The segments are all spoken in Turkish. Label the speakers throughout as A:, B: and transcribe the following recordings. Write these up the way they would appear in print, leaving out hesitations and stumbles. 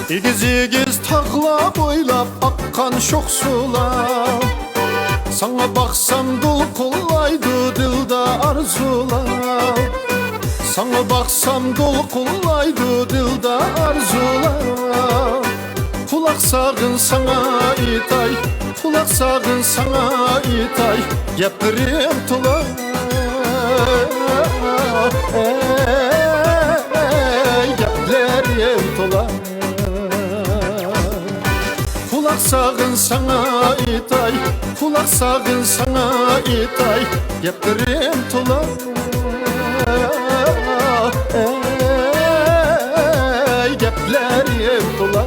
A: İgiz igiz tağla boylap akkan şok sular. Sana baksam dul kullaydı dilde arzular. Sana baksam dul kullaydı dilde arzular. Kulak sağın sana itay, kulak sağın sana itay. Geplerim tula geplerim tula. Kulak sağın sana itay, kulak sağın sana itay. Geplerim tula geplerim tula.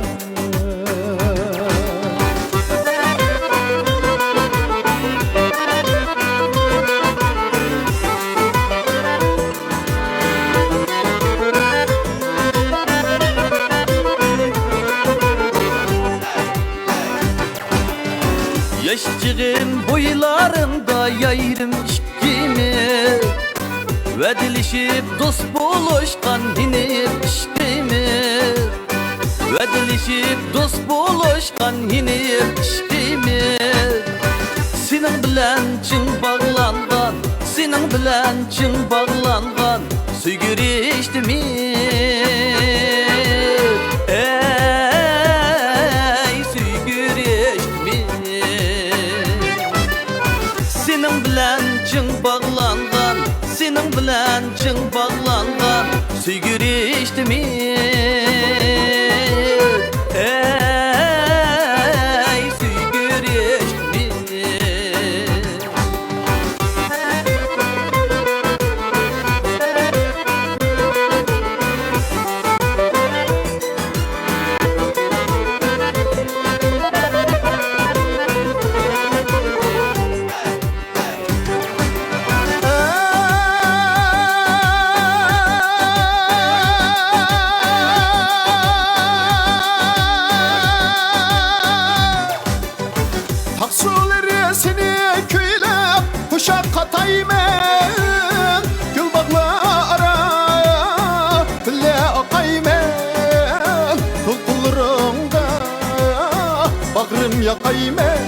B: Yaşçığın boylarında yayırım işkimi ve dilişip dost buluşkan hinip işkimi ve dilişip dost buluşkan hinip işkimi. Senin bilen çın bağlangan, senin bilen çın bağlangan süygür içtimi. Senin bilen çın bağlangan, senin bilen çın bağlangan süygür içtimi. Süygür içtimi.
A: Taksuleri seni köyle kuşak kataymen. Gül bağla ara bile akaymen. Dulkullarımda bağrım yakaymen.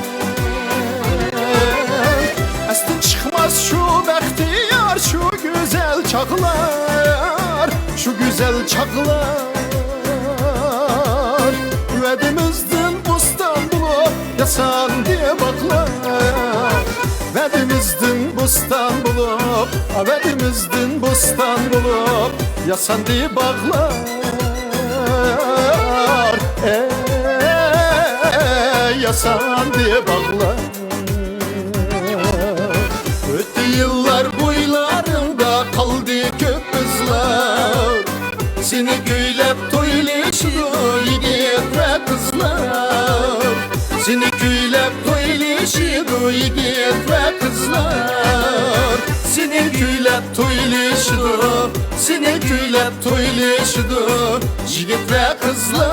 A: Estin çıkmaz şu bəxtiyar, şu güzel çağlar, şu güzel çağlar. Üvedimizdin bustan bulup yasan diye baklar. Vedimizdin bustan bulup, vedimizdin bustan bulup yasan diye baklar. Yasan diye baklar. Öttü yıllar boylarında kaldı köp kızlar. Seni güylep toyluşdu yigit ve kızlar. Seni güylep toyluşdu yigit ve kızlar. Seni güylep toyluşdu, seni güylep toyluşdu yigit ve kızlar.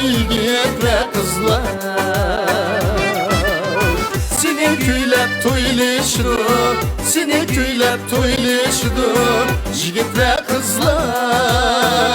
A: Yigit ve kızlar. Seni güylep toyluşdu, seni güylep toyluşdu yigit ve kızlar.